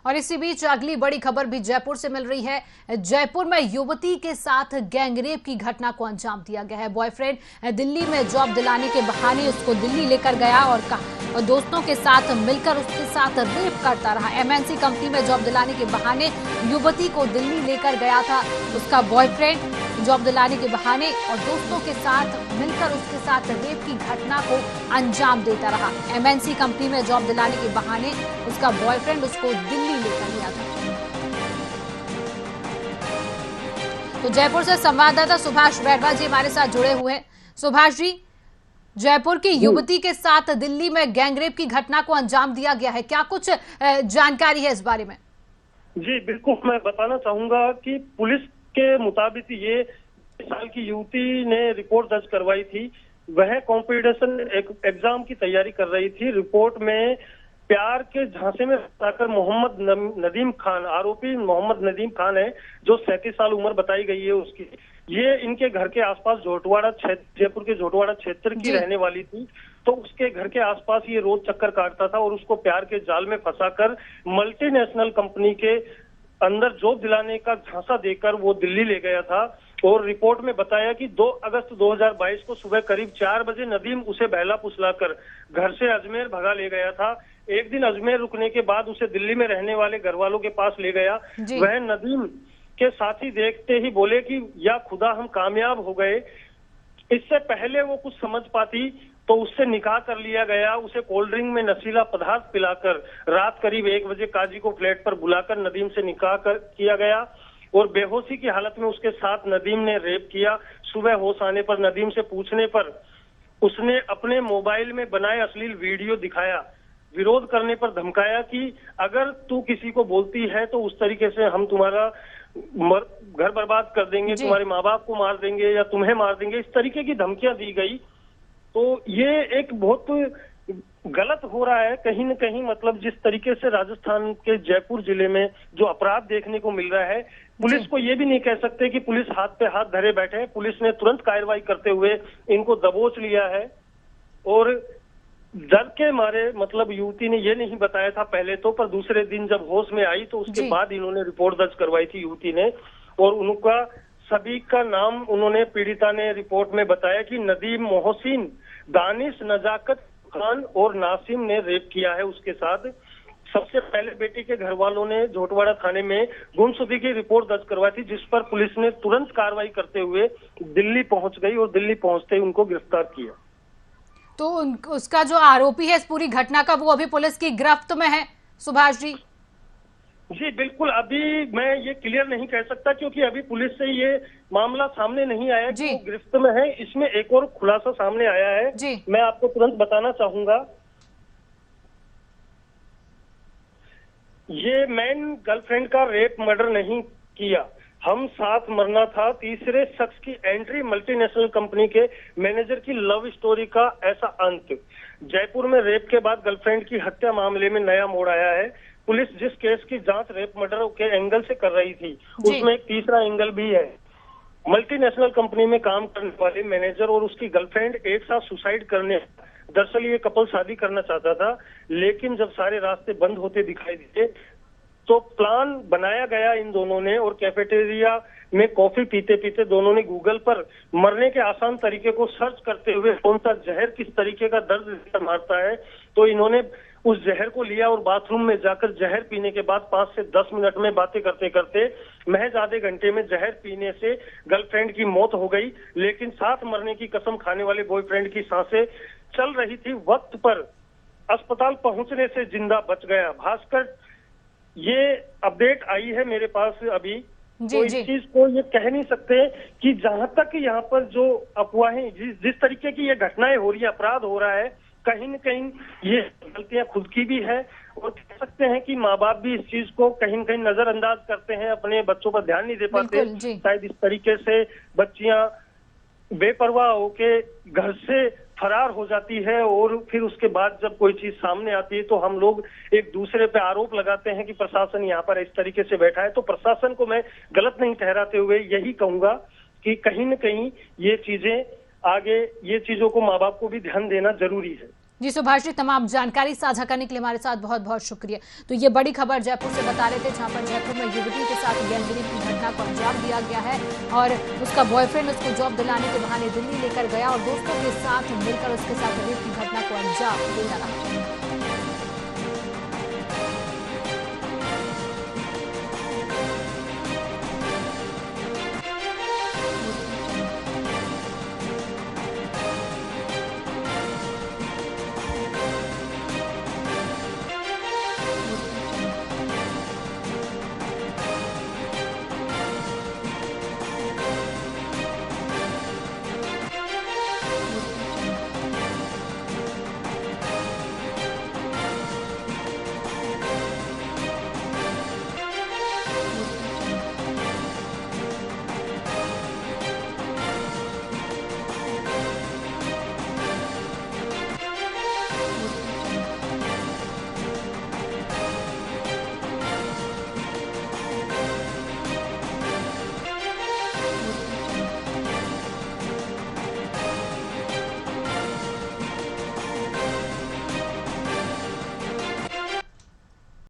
और इसी बीच अगली बड़ी खबर भी जयपुर से मिल रही है। जयपुर में युवती के साथ गैंगरेप की घटना को अंजाम दिया गया है। बॉयफ्रेंड दिल्ली में जॉब दिलाने के बहाने उसको दिल्ली लेकर गया और दोस्तों के साथ मिलकर उसके साथ रेप करता रहा। एमएनसी कंपनी में जॉब दिलाने के बहाने युवती को दिल्ली लेकर गया था उसका बॉयफ्रेंड, जॉब दिलाने के बहाने और दोस्तों के साथ मिलकर उसके साथ रेप की घटना को अंजाम देता रहा। एमएनसी कंपनी में जॉब दिलाने के बहाने उसका बॉयफ्रेंड उसको दिल्ली लेकर गया था। तो जयपुर से संवाददाता सुभाष बैरवा जी हमारे साथ जुड़े हुए हैं। सुभाष जी, जयपुर की युवती के साथ दिल्ली में गैंगरेप की घटना को अंजाम दिया गया है, क्या कुछ जानकारी है इस बारे में? जी बिल्कुल, मैं बताना चाहूंगा कि पुलिस के मुताबिक ये साल की युवती ने रिपोर्ट दर्ज करवाई थी। वह कॉम्पिटिशन एग्जाम की तैयारी कर रही थी। रिपोर्ट में प्यार के झांसे में फंसाकर मोहम्मद नदीम खान, आरोपी मोहम्मद नदीम खान है, जो 37 साल उम्र बताई गई है उसकी। ये इनके घर के आसपास जोटवाड़ा क्षेत्र, जयपुर के जोटवाड़ा क्षेत्र की रहने वाली थी। तो उसके घर के आसपास ये रोज चक्कर काटता था और उसको प्यार के जाल में फंसाकर मल्टीनेशनल कंपनी के अंदर जॉब दिलाने का झांसा देकर वो दिल्ली ले गया था। और रिपोर्ट में बताया कि 2 अगस्त 2022 को सुबह करीब 4 बजे नदीम उसे बहला फुसलाकर घर से अजमेर भगा ले गया था। एक दिन अजमेर रुकने के बाद उसे दिल्ली में रहने वाले घर वालों के पास ले गया। वह नदीम के साथी देखते ही बोले कि या खुदा हम कामयाब हो गए। इससे पहले वो कुछ समझ पाती तो उससे निकाह कर लिया गया। उसे कोल्ड ड्रिंक में नशीला पदार्थ पिलाकर रात करीब 1 बजे काजी को फ्लैट पर बुलाकर नदीम से निकाह किया गया और बेहोशी की हालत में उसके साथ नदीम ने रेप किया। सुबह होश आने पर नदीम से पूछने पर उसने अपने मोबाइल में बनाए अश्लील वीडियो दिखाया। विरोध करने पर धमकाया कि अगर तू किसी को बोलती है तो उस तरीके से हम तुम्हारा घर बर्बाद कर देंगे, तुम्हारे माँ बाप को मार देंगे या तुम्हें मार देंगे। इस तरीके की धमकियां दी गई। तो ये एक बहुत गलत हो रहा है कहीं न कहीं। मतलब जिस तरीके से राजस्थान के जयपुर जिले में जो अपराध देखने को मिल रहा है, पुलिस को ये भी नहीं कह सकते कि पुलिस हाथ पे हाथ धरे बैठे हैं। पुलिस ने तुरंत कार्रवाई करते हुए इनको दबोच लिया है। और डर के मारे, मतलब युवती ने ये नहीं बताया था पहले तो, पर दूसरे दिन जब होश में आई तो उसके बाद इन्होंने रिपोर्ट दर्ज करवाई थी युवती ने। और उनका सभी का नाम उन्होंने, पीड़िता ने रिपोर्ट में बताया कि नदीम, मोहसिन, दानिश, नजाकत खान और नासिम ने रेप किया है उसके साथ। सबसे पहले बेटी के घर वालों ने जोटवाड़ा थाने में गुमशुदगी की रिपोर्ट दर्ज करवाई थी, जिस पर पुलिस ने तुरंत कार्रवाई करते हुए दिल्ली पहुंच गई और दिल्ली पहुंचते ही उनको गिरफ्तार किया। तो उसका जो आरोपी है इस पूरी घटना का, वो अभी पुलिस की गिरफ्त में है सुभाष जी? जी बिल्कुल, अभी मैं ये क्लियर नहीं कह सकता क्योंकि अभी पुलिस से ये मामला सामने नहीं आया कि वो गिरफ्त में है। इसमें एक और खुलासा सामने आया है, मैं आपको तुरंत बताना चाहूंगा। ये मैन गर्लफ्रेंड का रेप मर्डर नहीं किया, हम साथ मरना था। तीसरे शख्स की एंट्री, मल्टीनेशनल कंपनी के मैनेजर की लव स्टोरी का ऐसा अंत। जयपुर में रेप के बाद गर्लफ्रेंड की हत्या मामले में नया मोड़ आया है। पुलिस जिस केस की जांच रेप मर्डर के एंगल से कर रही थी, उसमें एक तीसरा एंगल भी है। मल्टीनेशनल कंपनी में काम करने वाले मैनेजर और उसकी गर्लफ्रेंड एक साथ सुसाइड करने, दरअसल ये कपल शादी करना चाहता था, लेकिन जब सारे रास्ते बंद होते दिखाई दिए तो प्लान बनाया गया इन दोनों ने। और कैफेटेरिया में कॉफी पीते पीते दोनों ने गूगल पर मरने के आसान तरीके को सर्च करते हुए कौन सा जहर किस तरीके का दर्द मारता है, तो इन्होंने उस जहर को लिया और बाथरूम में जाकर जहर पीने के बाद 5 से 10 मिनट में बातें करते करते महज आधे घंटे में जहर पीने से गर्लफ्रेंड की मौत हो गई। लेकिन साथ मरने की कसम खाने वाले बॉयफ्रेंड की सांसें चल रही थी। वक्त पर अस्पताल पहुंचने से जिंदा बच गया। भास्कर, ये अपडेट आई है मेरे पास अभी। तो इस चीज को ये कह नहीं सकते कि जहां तक यहाँ पर जो अफवाहें, जिस तरीके की ये घटनाएं हो रही है, अपराध हो रहा है, कहीं न कहीं ये गलतियां खुद की भी है। और कह सकते हैं कि माँ बाप भी इस चीज को कहीं न कहीं नजरअंदाज करते हैं, अपने बच्चों पर ध्यान नहीं दे पाते। शायद इस तरीके से बच्चियां बेपरवाह होके घर से फरार हो जाती है और फिर उसके बाद जब कोई चीज सामने आती है तो हम लोग एक दूसरे पे आरोप लगाते हैं कि प्रशासन यहाँ पर इस तरीके से बैठा है। तो प्रशासन को मैं गलत नहीं ठहराते हुए यही कहूंगा कि कहीं न कहीं ये चीजें आगे, ये चीजों को माँ बाप को भी ध्यान देना जरूरी है। जी सुभाष जी, तमाम जानकारी साझा करने के लिए हमारे साथ बहुत बहुत शुक्रिया। तो ये बड़ी खबर जयपुर से बता रहे थे, जहां पर जयपुर में युवती के साथ गैंगरेप की घटना को अंजाम दिया गया है और उसका बॉयफ्रेंड उसको जॉब दिलाने के बहाने दिल्ली लेकर गया और दोस्तों के साथ मिलकर उसके साथ रेप की घटना को अंजाम दे डाला।